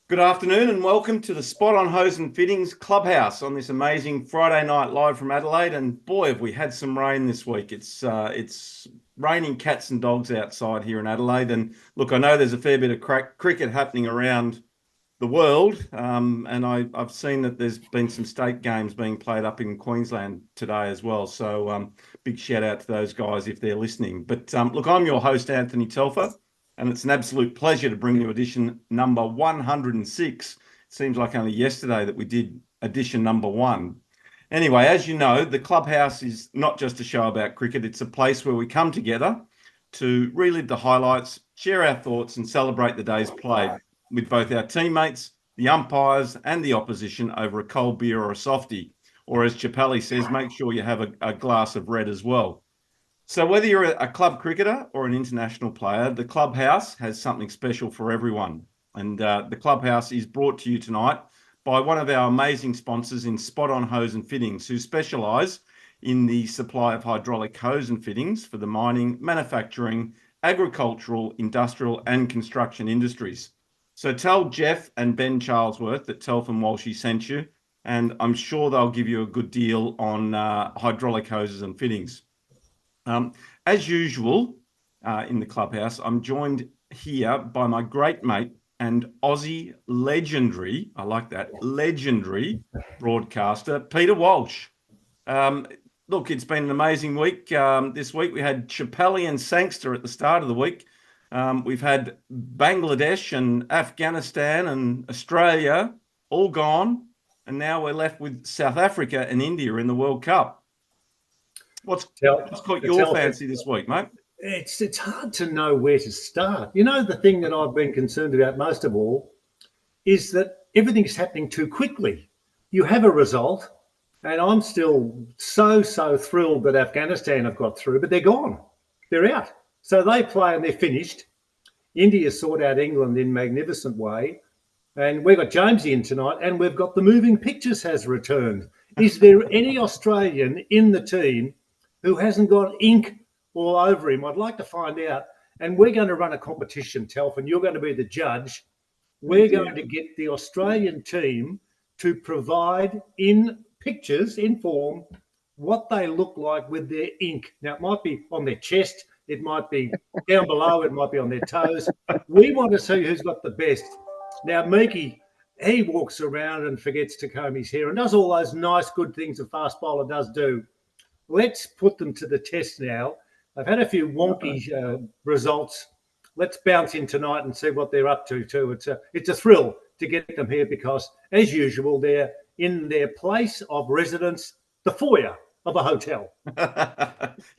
Good afternoon and welcome to the Spot on Hose and Fittings Clubhouse on this amazing Friday night live from Adelaide. And boy, have we had some rain this week. It's raining cats and dogs outside here in Adelaide. And look, I know there's a fair bit of cricket happening around the world, and I've seen that there's been some state games being played up in Queensland today as well. So big shout out to those guys if they're listening. But look, I'm your host, Anthony Telfer. And it's an absolute pleasure to bring you edition number 106. It seems like only yesterday that we did edition number 1. Anyway, as you know, the Clubhouse is not just a show about cricket. It's a place where we come together to relive the highlights, share our thoughts and celebrate the days played with both our teammates, the umpires and the opposition over a cold beer or a softie. Or as Chappelli says, make sure you have a glass of red as well. So whether you're a club cricketer or an international player, the Clubhouse has something special for everyone. And the Clubhouse is brought to you tonight by one of our amazing sponsors in Spot on Hose and Fittings, who specialise in the supply of hydraulic hose and fittings for the mining, manufacturing, agricultural, industrial and construction industries. So tell Jeff and Ben Charlesworth that Telf and Walshy sent you, and I'm sure they'll give you a good deal on hydraulic hoses and fittings. As usual, in the Clubhouse, I'm joined here by my great mate and Aussie legendary, I like that, legendary broadcaster, Peter Walsh. Look, it's been an amazing week. This week we had Chappelli and Sangster at the start of the week. We've had Bangladesh and Afghanistan and Australia all gone. And now we're left with South Africa and India in the World Cup. What's caught your fancy this week, mate? It's hard to know where to start. You know, the thing that I've been concerned about most of all is that everything's happening too quickly. You have a result, and I'm still so thrilled that Afghanistan have got through, but they're gone. They're out. So they play and they're finished. India sought out England in magnificent way. And we've got Jamesy in tonight, and we've got the Moving Pictures has returned. Is there any Australian in the team who hasn't got ink all over him? I'd like to find out. And we're going to run a competition, Telf, and you're going to be the judge. We're going to get the Australian team to provide in pictures, in form, what they look like with their ink. Now, it might be on their chest. It might be down below. It might be on their toes. We want to see who's got the best. Now, Meekie, he walks around and forgets to comb his hair and does all those nice, good things a fast bowler does do. Let's put them to the test now. I've had a few wonky results. Let's bounce in tonight and see what they're up to too. It's a thrill to get them here because, as usual, they're in their place of residence, the foyer of a hotel.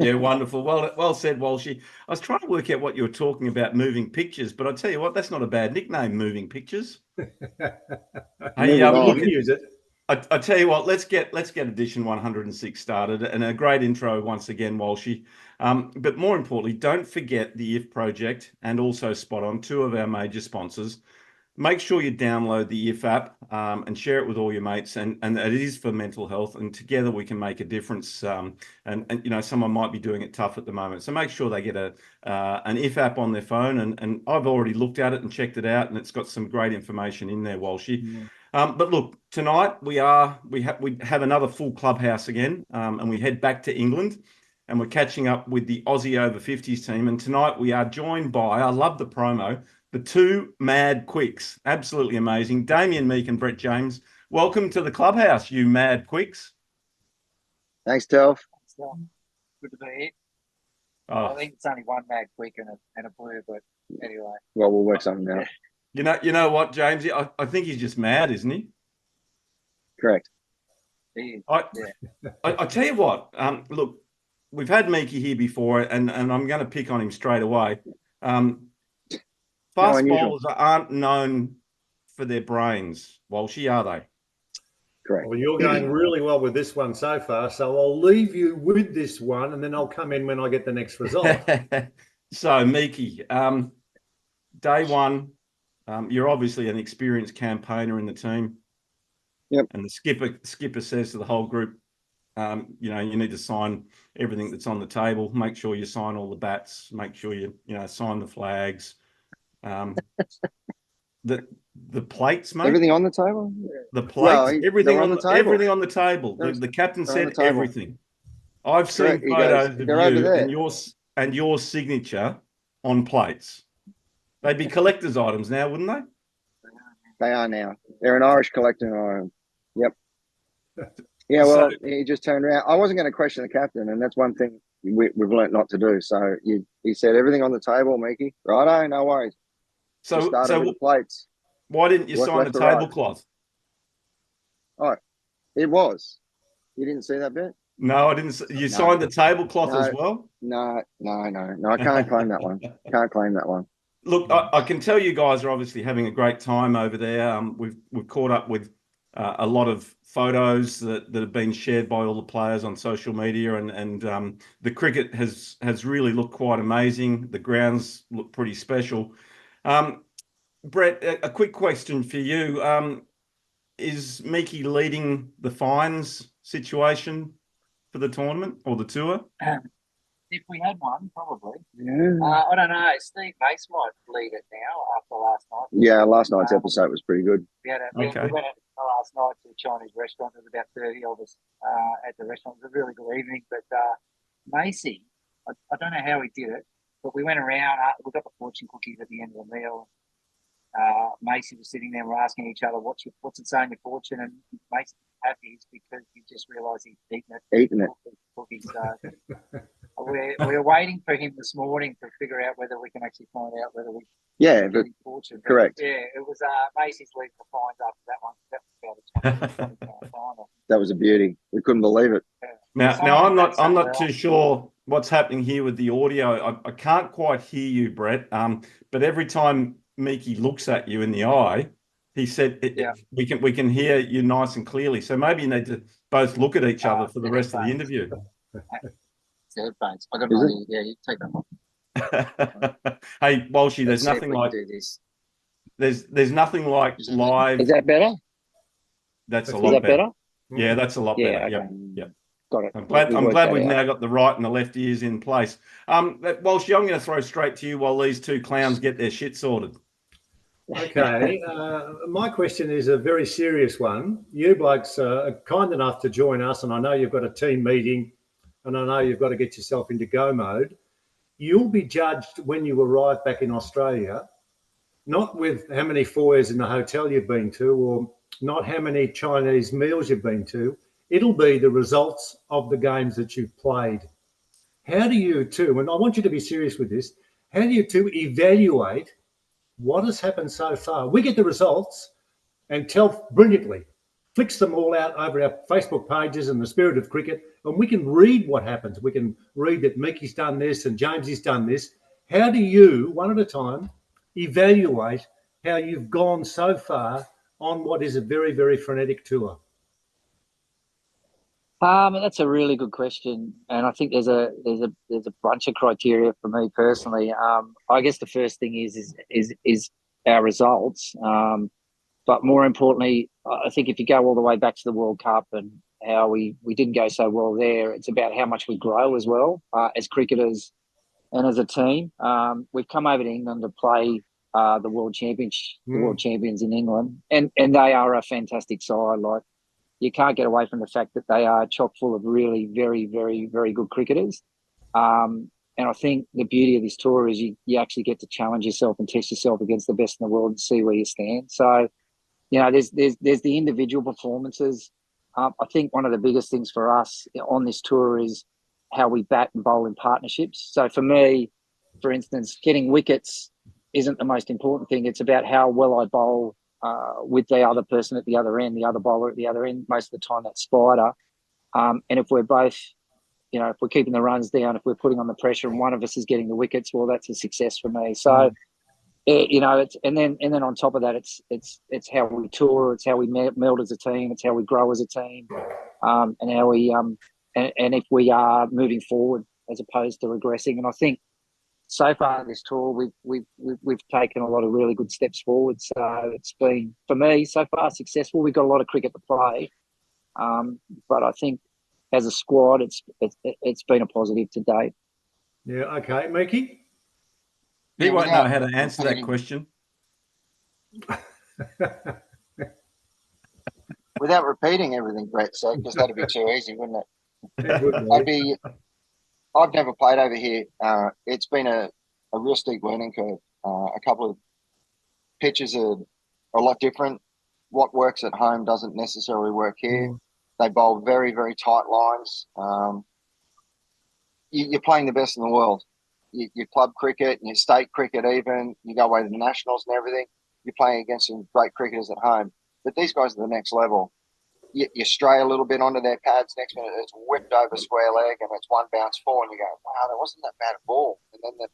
Yeah, wonderful. Well said, Walshy. I was trying to work out what you were talking about, Moving Pictures, but I tell you what, that's not a bad nickname, Moving Pictures. Hey, you can use it. I tell you what, let's get edition 106 started, and a great intro once again, Walshy. But more importantly, don't forget the IF Project and also Spot On, two of our major sponsors. Make sure you download the IF app and share it with all your mates, and it is for mental health, and together we can make a difference. And you know, someone might be doing it tough at the moment, so make sure they get an IF app on their phone. And I've already looked at it and checked it out, and it's got some great information in there, Walshy. Yeah. But look, tonight we have another full Clubhouse again, and we head back to England, and we're catching up with the Aussie over 50s team. And tonight we are joined by, I love the promo, the two mad quicks. Absolutely amazing. Damien Meek and Brett James. Welcome to the Clubhouse, you mad quicks. Thanks, Telf. Good to be here. Oh. I think it's only one mad quick and a blue, but anyway. Well, we'll work something out. You know what, James? I think he's just mad, isn't he? Correct. He is. I tell you what. Look, we've had Meekie here before, and I'm going to pick on him straight away. Fast bowlers aren't known for their brains, Walshy, are they? Correct. Well, you're going really well with this one so far, so I'll leave you with this one, and then I'll come in when I get the next result. So, Meekie, day one. You're obviously an experienced campaigner in the team. Yep. And the skipper says to the whole group, you know, you need to sign everything that's on the table. Make sure you sign all the bats. Make sure you sign the flags. The plates, mate. Everything on the table? The plates, Well, everything they're on on the the table. everything on the table. They're- The captain they're on said the table. everything. I've seen Correct. He goes, photos of "They're over you there." and your signature on plates. They'd be collector's items now, wouldn't they? They are now. They're an Irish collecting item. Yep. Yeah, well, he just turned around. I wasn't going to question the captain, and that's one thing we've learnt not to do. So he said everything on the table, Mickey. Righto, no worries. Just started with the plates. Why didn't you Work sign the left to right. tablecloth? Oh, it was. You didn't see that bit? No, I didn't. You signed the tablecloth as well? No. I can't claim that one. Can't claim that one. Look, I can tell you guys are obviously having a great time over there. We've caught up with a lot of photos that have been shared by all the players on social media, and the cricket has really looked quite amazing. The grounds look pretty special. Brett, a quick question for you. Is Miki leading the fines situation for the tournament or the tour? If we had one, probably. Yeah. I don't know. Steve Mace might lead it now after last night. Yeah, last night's episode was pretty good. We went last night to a Chinese restaurant. There was about 30 of us at the restaurant. It was a really good evening. But Macy, I don't know how he did it, but we went around. We got the fortune cookies at the end of the meal. Macy was sitting there. We're asking each other, "What's it saying? Your fortune?" And Macy's happy because he just realised he's eaten it. Cookies. So we're waiting for him this morning to figure out whether we can actually find out whether we. Yeah, but fortune. Correct. Yeah, it was Macy's leading the fines after that one. That was about a £20 fine. that was a beauty. We couldn't believe it. Now I'm not too sure what's happening here with the audio. I can't quite hear you, Brett. But every time Miki looks at you in the eye, he said we can hear you nice and clearly. So maybe you need to both look at each other for the rest of the interview. It's headphones. I got no idea. Yeah, you take them off. Hey, Walshy, there's nothing like there's nothing like live. Is that better? That's a Is lot that better. Yeah, that's a lot better. Okay. Yep. Got it. I'm glad we've now got the right and the left ears in place. Walshy, I'm going to throw straight to you while these two clowns get their shit sorted. Okay. My question is a very serious one. You blokes are kind enough to join us, and I know you've got a team meeting, and I know you've got to get yourself into go mode. You'll be judged when you arrive back in Australia, not with how many foyers in the hotel you've been to or not how many Chinese meals you've been to. It'll be the results of the games that you've played. How do you two, and I want you to be serious with this, how do you two evaluate what has happened so far? We get the results and tell brilliantly, flicks them all out over our Facebook pages and the Spirit of Cricket, and we can read what happens. We can read that Mickey's done this and Jamesy's done this. How do you, one at a time, evaluate how you've gone so far on what is a very, very frenetic tour? That's a really good question, and I think there's a bunch of criteria for me personally. I guess the first thing is our results, but more importantly, I think if you go all the way back to the World Cup and how we didn't go so well there, it's about how much we grow as well as cricketers and as a team. We've come over to England to play the world champions in England, and they are a fantastic side. Like, you can't get away from the fact that they are chock full of really very, very, very good cricketers. And I think the beauty of this tour is you actually get to challenge yourself and test yourself against the best in the world and see where you stand. So, there's the individual performances. I think one of the biggest things for us on this tour is how we bat and bowl in partnerships. So for me, for instance, getting wickets isn't the most important thing. It's about how well I bowl with the other person at the other end, the other bowler at the other end, most of the time that's Spider. And if we're both, if we're keeping the runs down, if we're putting on the pressure and one of us is getting the wickets, well, that's a success for me. So, it's and then on top of that, it's how we tour, it's how we meld as a team, it's how we grow as a team, and how we and if we are moving forward as opposed to regressing. And I think so far this tour, we've taken a lot of really good steps forward. So it's been, for me, so far successful. We've got a lot of cricket to play, but I think as a squad, it's been a positive to date. Yeah. Okay, Mickey. He won't know how to answer that question. Without repeating everything Brett said, because that'd be too easy, wouldn't it? It would be. I've never played over here. It's been a real steep learning curve. A couple of pitches are a lot different. What works at home doesn't necessarily work here. They bowl very, very tight lines. You're playing the best in the world. Your club cricket and your state cricket, even you go away to the nationals and everything. You're playing against some great cricketers at home, but these guys are the next level. You stray a little bit onto their pads. Next minute, it's whipped over square leg and it's one bounce four, and you go, "Wow, that wasn't that bad a ball." And then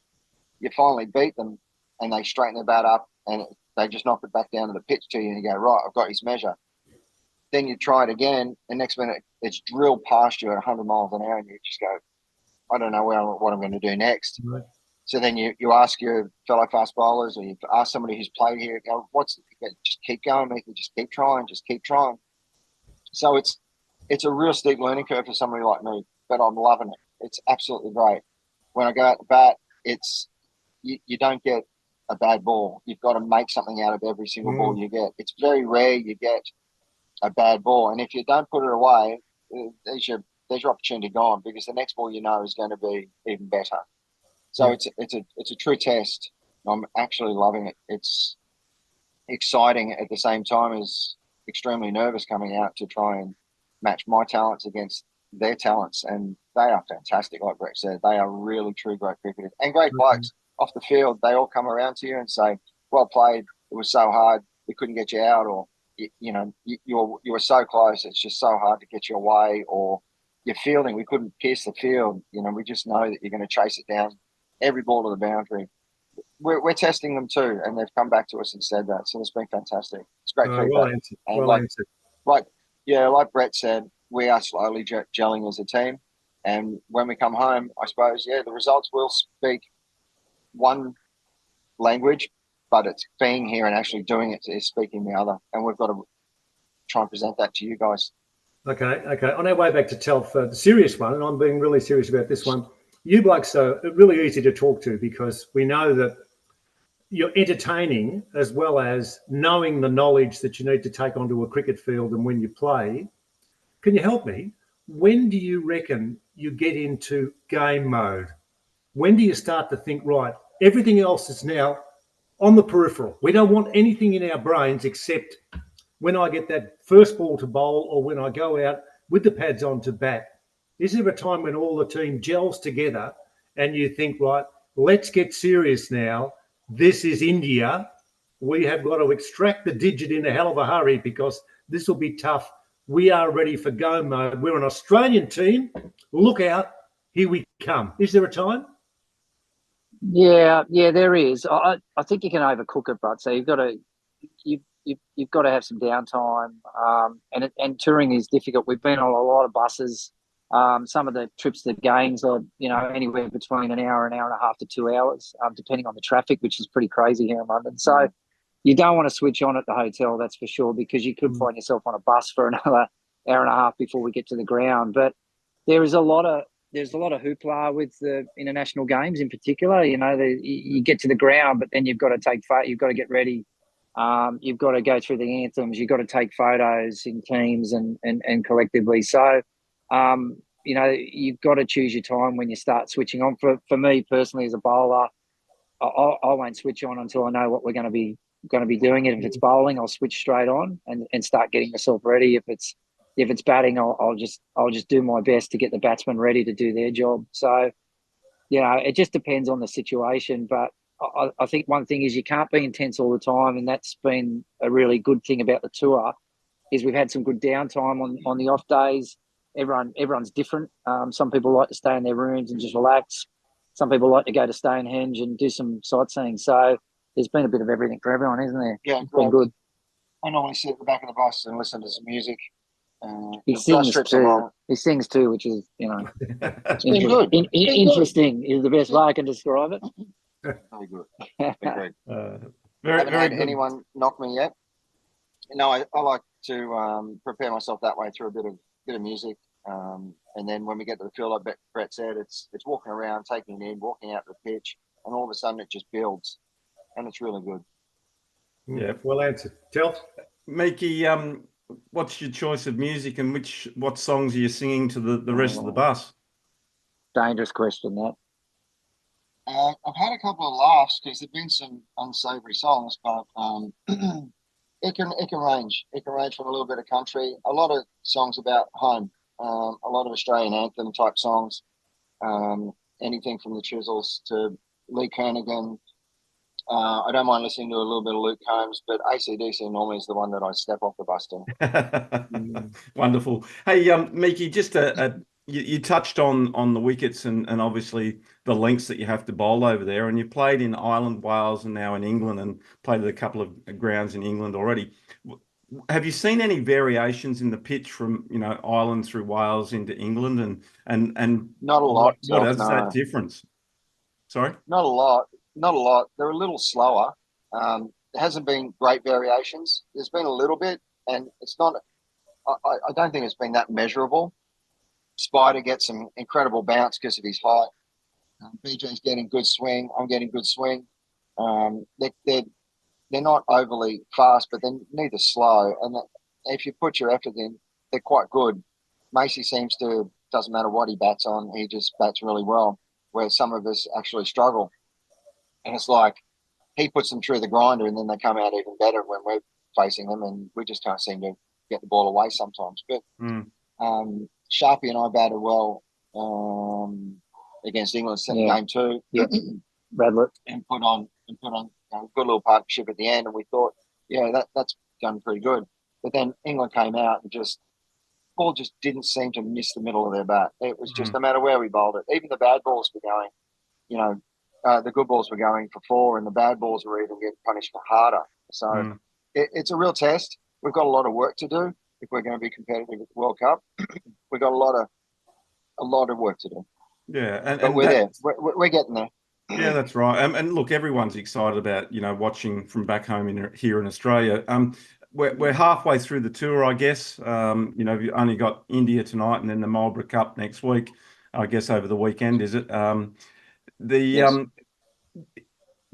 you finally beat them, and they straighten their bat up, and they just knock it back down to the pitch to you, and you go, "Right, I've got his measure." Then you try it again, and next minute it's drilled past you at 100 miles an hour, and you just go, "I don't know what I'm going to do next." Right. So then you ask your fellow fast bowlers, or you ask somebody who's played here, you go, just keep going, mate. Just keep trying, just keep trying. So it's a real steep learning curve for somebody like me, but I'm loving it. It's absolutely great. When I go out to bat, you don't get a bad ball. You've got to make something out of every single ball you get. It's very rare you get a bad ball, and if you don't put it away, there's your opportunity gone, because the next ball is going to be even better. So it's a true test. I'm actually loving it. It's exciting at the same time as extremely nervous coming out to try and match my talents against their talents, and they are fantastic. Like Brett said, they are really true great cricketers and great blokes off the field. They all come around to you and say, "Well played. It was so hard. We couldn't get you out," or you were so close. It's just so hard to get you away, or your fielding, we couldn't pierce the field. We just know that you're going to chase it down every ball to the boundary. We're testing them too, and they've come back to us and said that. So it's been fantastic. It's great feedback. Well answered. And well answered. like Brett said, we are slowly gelling as a team. And when we come home, I suppose, the results will speak one language, but it's being here and actually doing it is speaking the other. And we've got to try and present that to you guys. Okay. On our way back to Telford, the serious one, and I'm being really serious about this one. You blokes are really easy to talk to, because we know that you're entertaining as well as knowing the knowledge that you need to take onto a cricket field and when you play. Can you help me? When do you reckon you get into game mode? When do you start to think, right, everything else is now on the peripheral? We don't want anything in our brains except when I get that first ball to bowl, or when I go out with the pads on to bat. Is there a time when all the team gels together and you think, right, let's get serious now. This is India. We have got to extract the digit in a hell of a hurry, because this will be tough. We are ready for go mode. We're an Australian team. Look out. Here we come. Is there a time? Yeah, there is. I think you can overcook it, but so you've got to have some downtime. And touring is difficult. We've been on a lot of buses. Some of the trips to the games are, anywhere between an hour and a half to 2 hours, depending on the traffic, which is pretty crazy here in London. So you don't want to switch on at the hotel, that's for sure, because you could find yourself on a bus for another hour and a half before we get to the ground. But there's a lot of hoopla with the international games in particular. You get to the ground, but then you've got to get ready. You've got to go through the anthems. You've got to take photos in teams and collectively. So, you've got to choose your time when you start switching on. For me personally, as a bowler, I won't switch on until I know what we're going to be doing. And if it's bowling, I'll switch straight on and start getting myself ready. If it's batting, I'll just do my best to get the batsmen ready to do their job. So, it just depends on the situation. But I think one thing is you can't be intense all the time, and that's been a really good thing about the tour. Is we've had some good downtime on the off days. Everyone's different. Some people like to stay in their rooms and just relax. Some people like to go to Stonehenge and do some sightseeing. So there's been a bit of everything for everyone, isn't there? Yeah, it's been good. I normally sit at the back of the bus and listen to some music. He sings too. He sings too, which is interesting. Is the best way I can describe it. Very good. Very Haven't had anyone knock me yet. No, I like to prepare myself that way through a bit of music, and then when we get to the field, like Brett said, it's walking around, taking it in, walking out to the pitch, and all of a sudden it just builds, and it's really good. Yeah. Well answered. Tell. Mickey, what's your choice of music and what songs are you singing to the rest of the bus? Dangerous question, that. I've had a couple of laughs because there've been some unsavory songs, but it can range. It can range from a little bit of country, a lot of songs about home, a lot of Australian anthem type songs, anything from the Chisels to Lee Kernaghan. I don't mind listening to a little bit of Luke Combs, but AC/DC normally is the one that I step off the bus to. Wonderful. Hey, Mickey, just you touched on the wickets and obviously the lengths that you have to bowl over there, and you played in Ireland, Wales, and now in England, and played at a couple of grounds in England already. Have you seen any variations in the pitch from Ireland through Wales into England, and Not a lot. what is no. that difference? Sorry, Not a lot. Not a lot. They're a little slower. There hasn't been great variations. There's been a little bit, and it's not. I don't think it's been that measurable. Spider gets some incredible bounce because of his height. BJ's getting good swing. I'm getting good swing. They're not overly fast, but they're neither slow. And if you put your effort in, they're quite good. Macy doesn't matter what he bats on, he just bats really well, where some of us actually struggle. And it's like he puts them through the grinder and then they come out even better when we're facing them, and we just can't seem to get the ball away sometimes. But Sharpie and I batted well against England game 2. Yeah. Radlett. And put on a good little partnership at the end, and we thought, that's done pretty good. But then England came out and ball just didn't seem to miss the middle of their bat. It was just no matter where we bowled it, even the bad balls were going, the good balls were going for 4, and the bad balls were even getting punished harder. So it's a real test. We've got a lot of work to do if we're going to be competitive at the World Cup. We've got a lot of work to do. Yeah, but we're there. We're getting there. Yeah, that's right. And look, everyone's excited about watching from back home here in Australia. We're halfway through the tour, I guess. You've only got India tonight, and then the Marlborough Cup next week. I guess over the weekend, is it? Yes.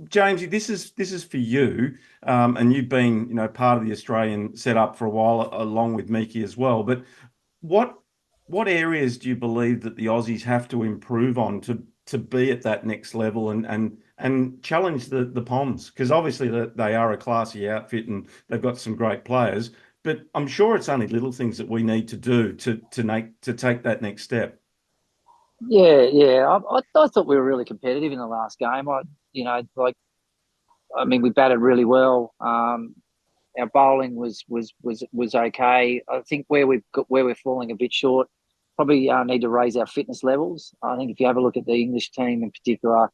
Jamesy, this is for you, and you've been part of the Australian setup for a while, along with Miki as well. But what areas do you believe that the Aussies have to improve on to be at that next level and challenge the Poms? Because obviously they are a classy outfit and they've got some great players, but I'm sure it's only little things that we need to do to take that next step. Yeah. I thought we were really competitive in the last game. We batted really well. Our bowling was okay. I think where we're falling a bit short, probably need to raise our fitness levels. I think if you have a look at the English team in particular,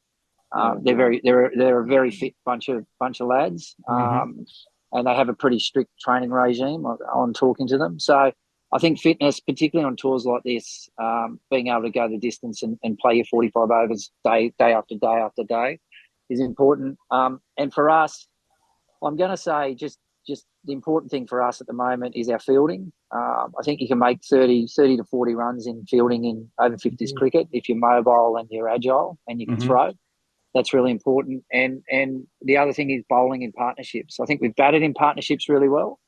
they're a very fit bunch of lads, and they have a pretty strict training regime on talking to them. So I think fitness, particularly on tours like this, being able to go the distance and play your 45 overs day after day after day is important. And for us, I'm going to say just the important thing for us at the moment is our fielding. I think you can make 30 to 40 runs in fielding in over 50s cricket if you're mobile and you're agile and you can throw. That's really important. And the other thing is bowling in partnerships. I think we've batted in partnerships really well.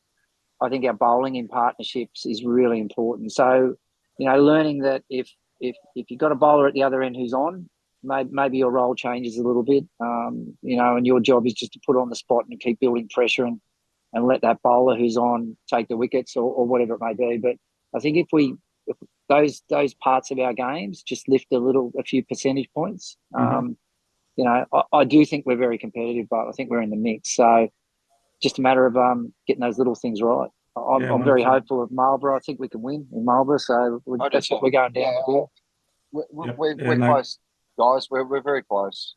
I think our bowling in partnerships is really important. So, learning that if you've got a bowler at the other end who's on, maybe your role changes a little bit, and your job is just to put on the spot and keep building pressure and let that bowler who's on take the wickets or whatever it may be. But I think if those parts of our games just lift a few percentage points, I do think we're very competitive, but I think we're in the mix. So just a matter of getting those little things right. I'm very hopeful of Marlborough. I think we can win in Marlborough, so that's what we're going down for. We're close, guys. We're very close.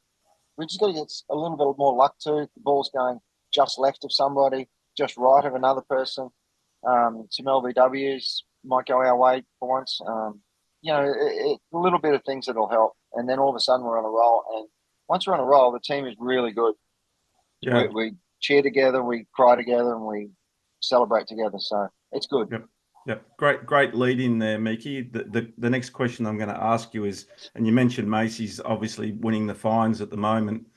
We just got to get a little bit more luck too. The ball's going just left of somebody, just right of another person. Some LBWs might go our way for once. A little bit of things that'll help, and then all of a sudden we're on a roll. And once we're on a roll, the team is really good. Yeah. We cheer together, we cry together, and we celebrate together. So it's good. Yep. Great lead in there, Miki. The next question I'm going to ask you is, and you mentioned Macy's obviously winning the fines at the moment.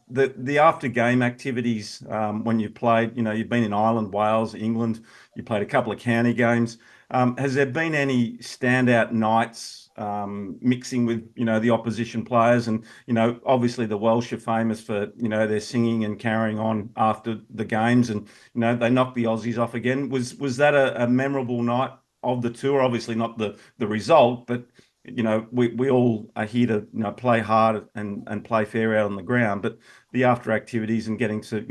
the after game activities when you played, you've been in Ireland, Wales, England, you played a couple of county games. Has there been any standout nights mixing with, the opposition players? And, obviously the Welsh are famous for, their singing and carrying on after the games, and, they knocked the Aussies off again. Was that a memorable night of the tour? Obviously not the result, but we all are here to play hard and play fair out on the ground, but the after activities and getting to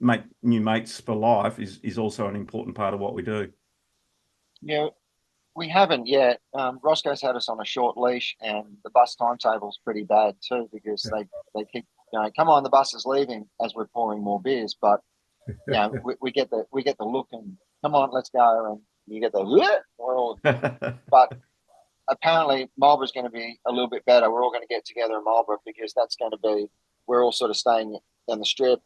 make new mates for life is also an important part of what we do. Yeah, we haven't yet. Roscoe's had us on a short leash, and the bus timetable's pretty bad too, because they keep going, come on, the bus is leaving, as we're pouring more beers. But we get the look and come on, let's go, and you get the we're all, but apparently Marlborough's going to be a little bit better. We're all going to get together in Marlborough, because that's going to be, we're all sort of staying on the strip.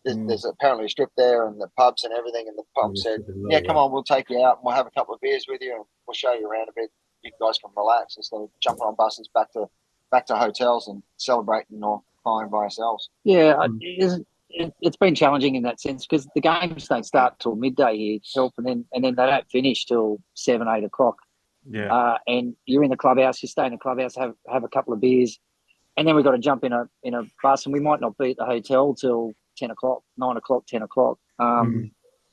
There's apparently a strip there and the pubs and everything. And the pub said, yeah, come on, we'll take you out and we'll have a couple of beers with you and we'll show you around a bit. You guys can relax instead of jumping on buses back to hotels and celebrating or crying by ourselves. Yeah, it's been challenging in that sense, because the games don't start till midday here, and then they don't finish till 7, 8 o'clock. Yeah. And you're in the clubhouse, you stay in the clubhouse, have a couple of beers, and then we've got to jump in a bus, and we might not be at the hotel till 10 o'clock, 9 o'clock, 10 o'clock. And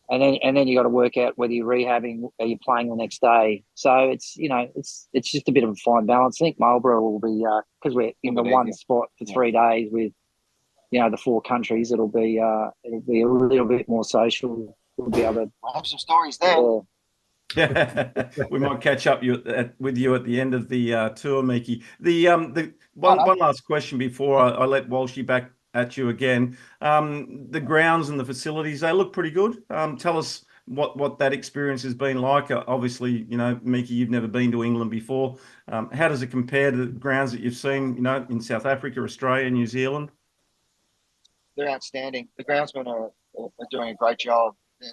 then you got to work out whether you're rehabbing or you're playing the next day. So it's just a bit of a fine balance. I think Marlborough will be, because we're in the one spot for 3 days with the 4 countries. It'll be a little bit more social. We'll be able to have some stories there. We might catch up with you at the end of the tour, Miki. The one last question before I let Walshy back at you again. The grounds and the facilities, they look pretty good. Tell us what that experience has been like. Obviously, Miki, you've never been to England before. How does it compare to the grounds that you've seen, in South Africa, Australia, New Zealand? They're outstanding. The groundsmen are doing a great job. The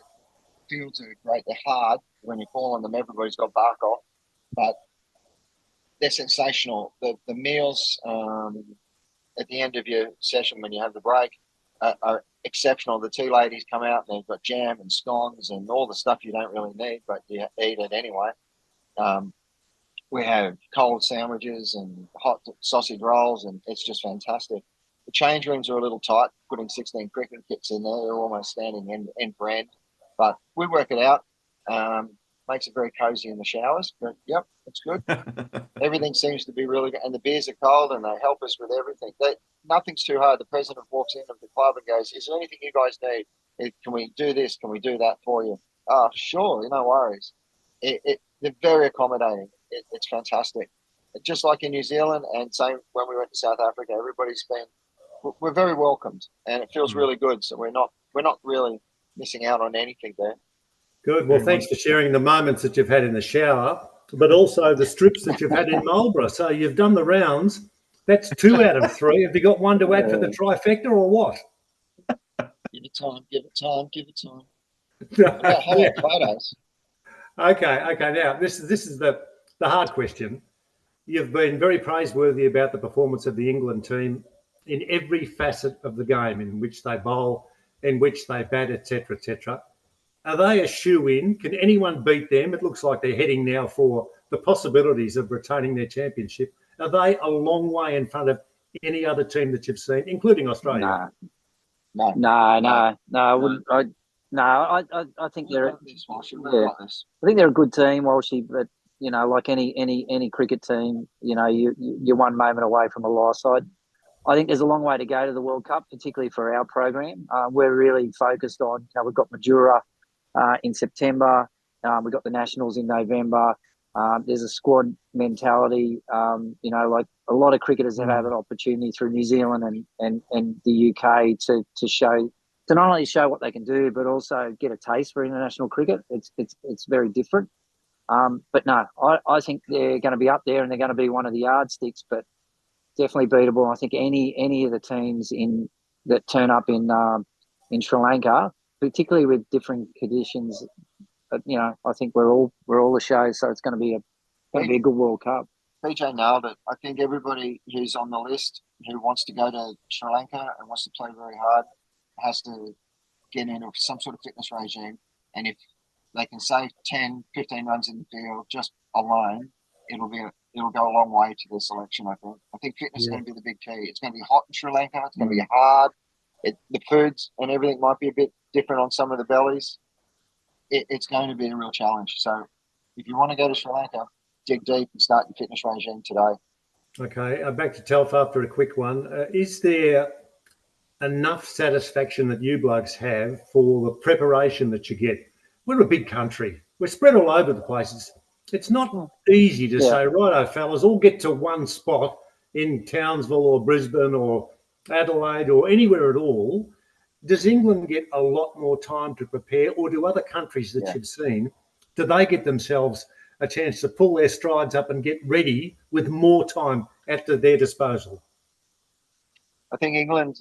fields are great. They're hard. When you fall on them, everybody's got bark off, but they're sensational. The meals at the end of your session when you have the break are exceptional. The 2 ladies come out and they've got jam and scones and all the stuff you don't really need, but you eat it anyway. We have cold sandwiches and hot sausage rolls, and it's just fantastic. The change rooms are a little tight, putting 16 cricket kits in there. They're almost standing end for end, but we work it out. Makes it very cozy in the showers, but yep, it's good. Everything seems to be really good, and the beers are cold, and they help us with everything. Nothing's too hard. The president walks in of the club and goes, "Is there anything you guys need? Can we do this? Can we do that for you?" Oh, sure, no worries. They're very accommodating. It's fantastic. Just like in New Zealand, and same when we went to South Africa, we're very welcomed, and it feels really good. So we're not really missing out on anything there. Good. Well, thanks for sharing the moments that you've had in the shower, but also the strips that you've had in Marlborough. So you've done the rounds. That's 2 out of 3. Have you got one to add for the trifecta or what? Give it time. Give it time. Highlight photos. Okay. Now this is the hard question. You've been very praiseworthy about the performance of the England team in every facet of the game, in which they bowl, in which they bat, etc., etc. Are they a shoe-in? Can anyone beat them? It looks like they're heading now for the possibilities of retaining their championship. Are they a long way in front of any other team that you've seen, including Australia? No. I wouldn't. I think they're. I think they're a good team, Walshy, but like any cricket team, you're one moment away from a loss. I think there's a long way to go to the World Cup, particularly for our program. We're really focused on. We've got Madura in September. We've got the Nationals in November. There's a squad mentality. Like a lot of cricketers have had an opportunity through New Zealand and the UK to not only show what they can do, but also get a taste for international cricket. It's very different. But no, I think they're going to be up there, and they're going to be one of the yardsticks, but definitely beatable. I think any of the teams that turn up in Sri Lanka, particularly with different conditions. But I think we're all a show, so it's going to be a good World Cup. BJ nailed it. I think everybody who's on the list who wants to go to Sri Lanka and wants to play very hard has to get into some sort of fitness regime. And if they can save 10, 15 runs in the field just alone, it'll go a long way to the selection, I think. I think fitness is going to be the big key. It's going to be hot in Sri Lanka. It's going to be hard. The foods and everything might be a bit different on some of the bellies. It's going to be a real challenge. So if you want to go to Sri Lanka, dig deep and start your fitness regime today. Okay, back to Telf after a quick one. Is there enough satisfaction that you blokes have for the preparation that you get? We're a big country. We're spread all over the places. It's not easy to say, righto, fellas, all get to one spot in Townsville or Brisbane or Adelaide or anywhere at all. Does England get a lot more time to prepare, or do other countries that you've seen, do they get themselves a chance to pull their strides up and get ready with more time at their disposal? I think England,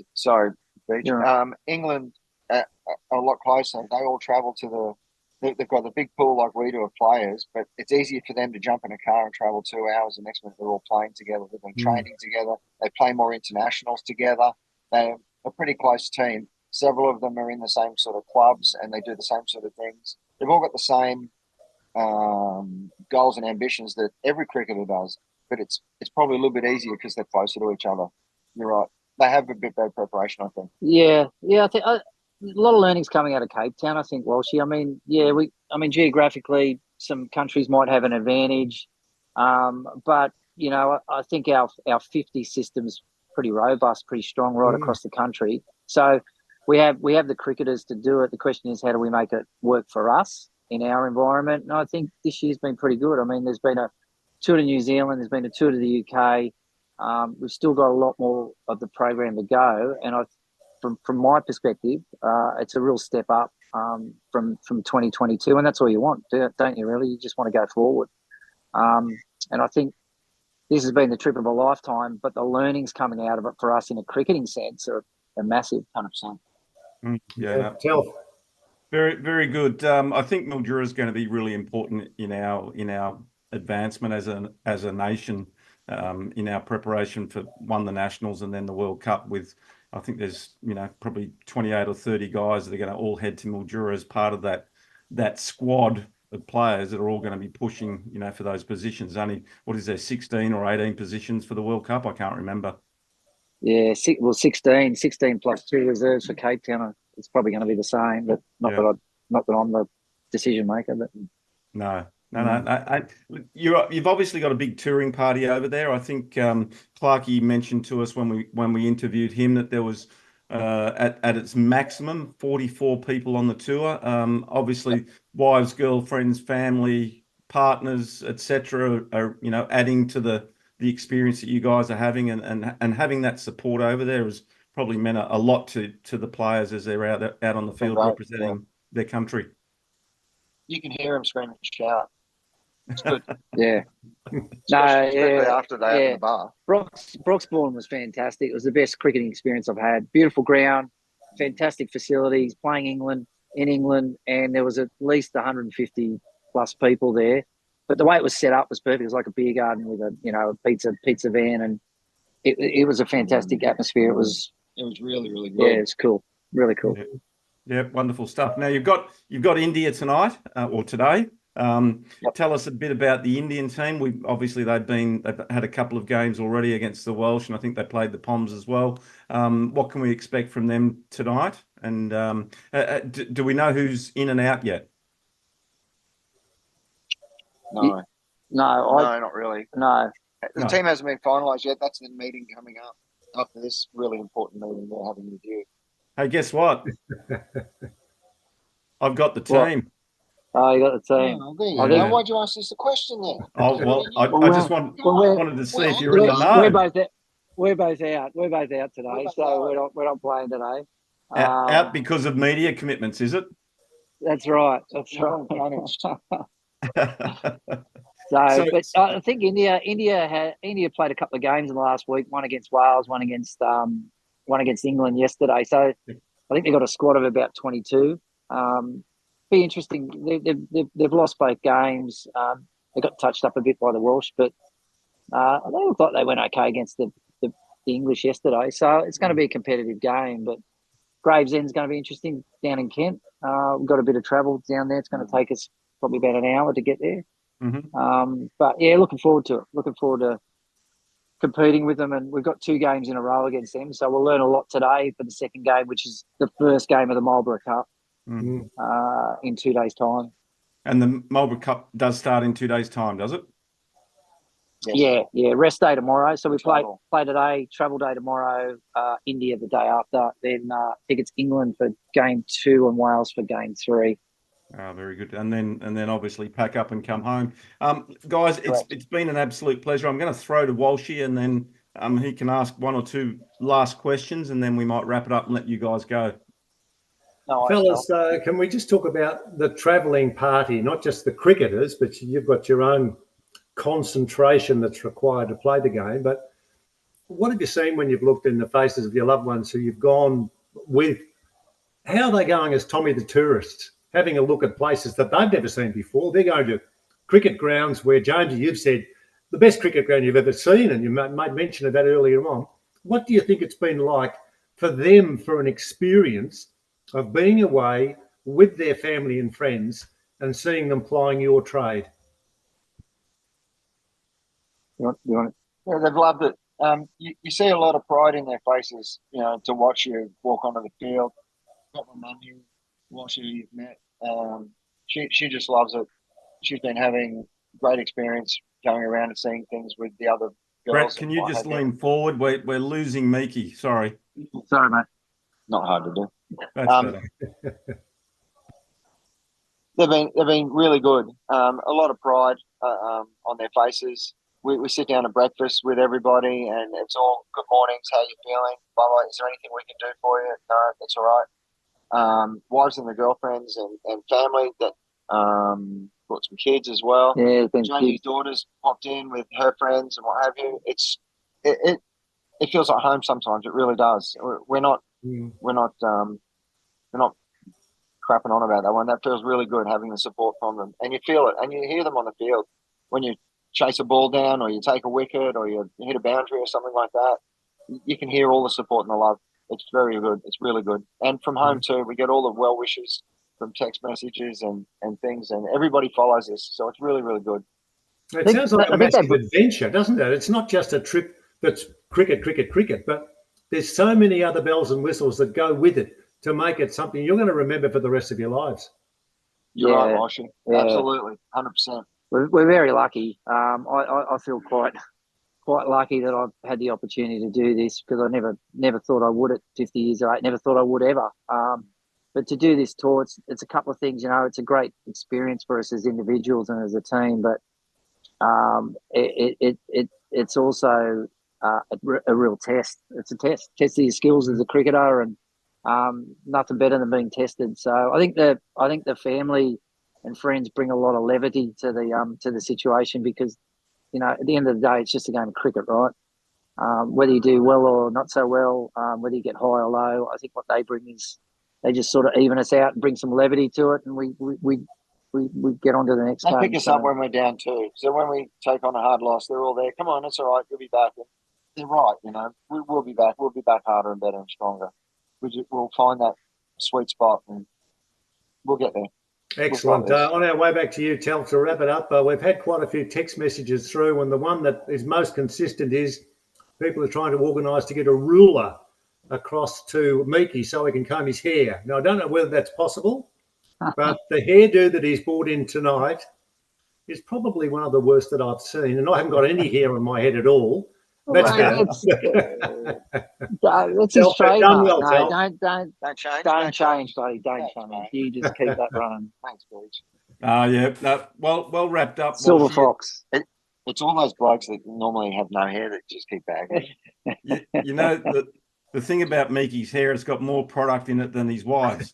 England are a lot closer. They all travel to they've got the big pool like we do of players, but it's easier for them to jump in a car and travel 2 hours. The next minute they're all playing together. They've been training together. They play more internationals together. They're a pretty close team. Several of them are in the same sort of clubs and they do the same sort of things. They've all got the same goals and ambitions that every cricketer does, but it's probably a little bit easier because they're closer to each other. You're right. They have a bit better preparation, I think. Yeah. I think a lot of learnings coming out of Cape Town, I think, Walshy. I mean, geographically, some countries might have an advantage, but I think our 50 system's pretty robust, pretty strong right across the country. So we have the cricketers to do it. The question is, how do we make it work for us in our environment? And I think this year's been pretty good. I mean, there's been a tour to New Zealand, there's been a tour to the UK. We've still got a lot more of the program to go, and from my perspective, it's a real step up from 2022, and that's all you want, don't you? Really, you just want to go forward. And I think this has been the trip of a lifetime, but the learnings coming out of it for us in a cricketing sense are massive. 100%. Telf. Very, very good. I think Mildura is going to be really important in our advancement as a nation, in our preparation for the Nationals and then the World Cup. With, I think there's probably 28 or 30 guys that are going to all head to Mildura as part of that squad of players that are all going to be pushing for those positions. Only, what is there, 16 or 18 positions for the World Cup? I can't remember. Yeah, 16 plus 2 reserves for Cape Town. It's probably going to be the same, but not that I'm the decision maker. But no. You've obviously got a big touring party over there. I think Clarkey mentioned to us when we interviewed him that there was at its maximum 44 people on the tour. Obviously, wives, girlfriends, family, partners, etc. are adding to the experience that you guys are having, and having that support over there has probably meant a lot to the players as they're out on the field representing their country. You can hear them scream and shout. It's good. Especially after they at the bar. Broxbourne was fantastic. It was the best cricketing experience I've had. Beautiful ground, fantastic facilities, playing in England, and there was at least 150 plus people there. But the way it was set up was perfect. It was like a beer garden with a pizza van, and it was a fantastic atmosphere. It was really, really good. Yeah, it's cool. Really cool. Yeah, wonderful stuff. Now you've got India tonight or today. Tell us a bit about the Indian team. They've had a couple of games already against the Welsh, and I think they played the Poms as well. What can we expect from them tonight? And do we know who's in and out yet? No, not really. No. The team hasn't been finalised yet. That's the meeting coming up after this really important meeting we're having with you. Hey, guess what? I've got the team. Oh, you got the team. Oh, there you go. Why'd you ask us the question then? Oh, well, I just wanted to see if you're in the know. We're both out today, so we're not playing today. Out because of media commitments, is it? That's right. But I think India played a couple of games in the last week. One against Wales, one against England yesterday. So I think they got a squad of about 22. Be interesting. They've lost both games. They got touched up a bit by the Welsh, but They looked like they went okay against the English yesterday. So it's going to be a competitive game. But Gravesend's going to be interesting down in Kent. We've got a bit of travel down there. It's going to take us probably about an hour to get there. But yeah, looking forward to it. Looking forward to competing with them, and we've got 2 games in a row against them. So we'll learn a lot today for the second game, which is the first game of the Marlborough Cup in 2 days' time. And the Marlborough Cup does start in 2 days' time, does it? Yes. Yeah. Rest day tomorrow. So we play today, travel day tomorrow, India the day after. Then I think it's England for game 2 and Wales for game 3. Oh, very good. And then obviously pack up and come home. Guys, it's been an absolute pleasure. I'm going to throw to Walshy, and then he can ask 1 or 2 last questions, and then we might wrap it up and let you guys go. No, Fellas, can we just talk about the travelling party, not just the cricketers, but you've got your own concentration that's required to play the game. But what have you seen when you've looked in the faces of your loved ones who you've gone with? How are they going as Tommy the tourist, having a look at places that they've never seen before? They're going to cricket grounds where, Jonesy, you've said the best cricket ground you've ever seen, and you made mention of that earlier on. What do you think it's been like for them, for an experience of being away with their family and friends and seeing them plying your trade? You want Yeah, they've loved it. You see a lot of pride in their faces, to watch you walk onto the field. Got my mum here, watch who you've met. She just loves it. She's been having great experience going around and seeing things with the other girls. Brett, can you just lean forward? We're losing Miki. Sorry. Sorry, mate. Not hard to do. That's better. They've been really good. A lot of pride on their faces. We sit down at breakfast with everybody, and it's all good mornings. How you feeling? Blah blah. Is there anything we can do for you? No, that's all right. Wives and the girlfriends and family that got some kids as well. Yeah, Janie's daughter's popped in with her friends and what have you. It feels like home sometimes. It really does. We're not crapping on about that one. That feels really good, having the support from them, and you feel it, and you hear them on the field when you chase a ball down, or you take a wicket, or you hit a boundary or something like that. You can hear all the support and the love. It's very good. It's really good. And from home too, we get all the well wishes from text messages and things, and everybody follows this. So it's really, really good. It sounds like a massive adventure, doesn't it? It's not just a trip that's cricket, but there's so many other bells and whistles that go with it to make it something you're going to remember for the rest of your lives. You're right, Washington. Yeah. Absolutely, 100%. We're very lucky. I feel quite lucky that I've had the opportunity to do this, because I never thought I would at 50 years of age. Never thought I would ever. But to do this tour, it's a couple of things. It's a great experience for us as individuals and as a team. But it's also a real test. It's a test. Test your skills as a cricketer, and nothing better than being tested. So I think the family and friends bring a lot of levity to the situation, because at the end of the day, it's just a game of cricket, right? Whether you do well or not so well, whether you get high or low, I think what they bring is they just sort of even us out and bring some levity to it, and we get on to the next game. They pick us up when we're down too. So when we take on a hard loss, they're all there. Come on, it's all right. You'll be back. And they're right. We'll be back. We'll be back harder and better and stronger. We'll find that sweet spot, and we'll get there. Excellent. On our way back to you, Tel, to wrap it up, we've had quite a few text messages through, and the one that is most consistent is people are trying to organise to get a ruler across to Miki so he can comb his hair. Now, I don't know whether that's possible, but the hairdo that he's brought in tonight is probably one of the worst that I've seen, and I haven't got any hair on my head at all. That's better. That's his trademark. Don't change, buddy. Don't change. You just keep that running. Thanks, George. Yeah. Well wrapped up. Silver Fox. It's all those blokes that normally have no hair that just keep bagging. The thing about Miki's hair, it's got more product in it than his wife's.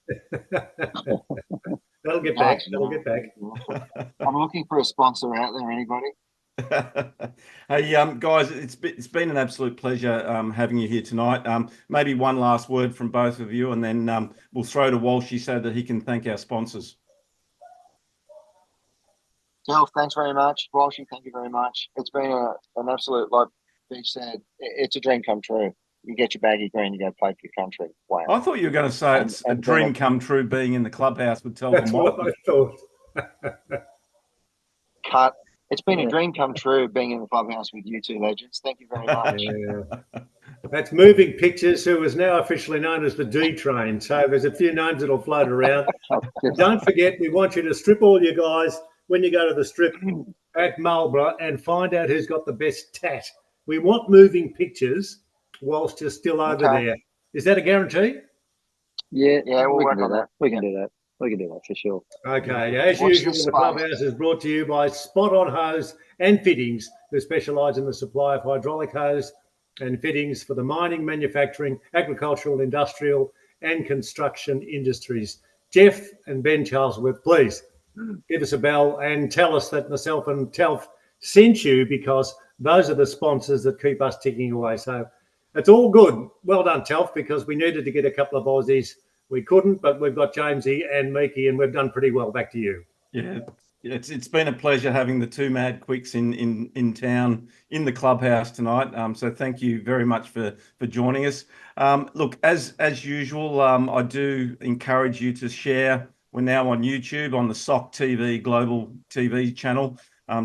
That'll get back. I'm looking for a sponsor out there. Anybody? Hey, guys, it's been an absolute pleasure having you here tonight. Maybe one last word from both of you, and then we'll throw to Walshy so that he can thank our sponsors. Delph, thanks very much. Walshy, thank you very much. It's been an absolute, like Beach said, it's a dream come true. You get your baggy green, you go play for your country. Wow. I thought you were going to say it's a dream come true being in the clubhouse with Telford. That's what I thought. Cut. It's been a dream come true being in the clubhouse with you two legends. Thank you very much. Yeah. That's Moving Pictures, who is now officially known as the D Train. So there's a few names that'll float around. Don't forget, we want you to strip all you guys when you go to the strip at Marlborough and find out who's got the best tat. We want Moving Pictures whilst you're still over there. Is that a guarantee? Yeah, we'll we work can do on that. that. We can do that. We can do that for sure. Okay, as Watch usual, this the clubhouse is brought to you by Spot On Hose and Fittings, who specialise in the supply of hydraulic hose and fittings for the mining, manufacturing, agricultural, industrial and construction industries. Jeff and Ben Charlesworth, please give us a bell and tell us that myself and Telf sent you, because those are the sponsors that keep us ticking away. So it's all good. Well done, Telf, because we needed to get a couple of Aussies. We couldn't, but we've got Jamesy and Meekie, and we've done pretty well. Back to you. Yeah, it's been a pleasure having the two mad quicks in town in the clubhouse tonight. So thank you very much for joining us. Look, as usual, I do encourage you to share. We're now on YouTube on the SOC TV Global TV channel.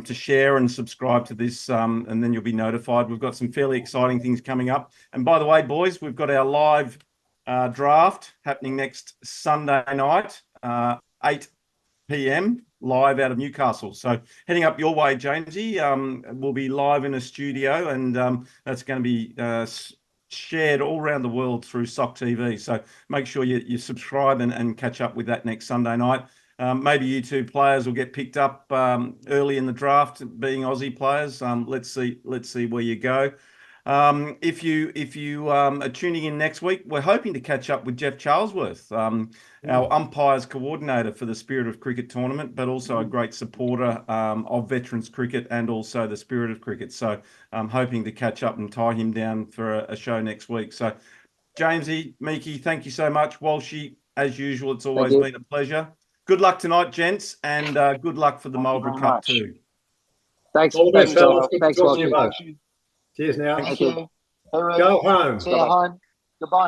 To share and subscribe to this, and then you'll be notified. We've got some fairly exciting things coming up. And by the way, boys, we've got our live draft happening next Sunday night, 8 p.m. live out of Newcastle. So heading up your way, Jamesy, we'll be live in a studio, and that's going to be shared all around the world through SOC TV. So make sure you subscribe and catch up with that next Sunday night. Maybe you two players will get picked up early in the draft, being Aussie players. Let's see where you go. If you are tuning in next week, we're hoping to catch up with Jeff Charlesworth, our umpires coordinator for the Spirit of Cricket tournament, but also a great supporter of veterans cricket and also the Spirit of Cricket. So I'm hoping to catch up and tie him down for a show next week. So Jamesy, Meekie, thank you so much. Walshy, as usual, it's always been a pleasure. Good luck tonight, gents, and good luck for the Marlborough Cup too. Thanks. All the best, fellas. Thanks, Talk to you Walshy. both. Cheers now. Thank you. Go home. See you home. Goodbye.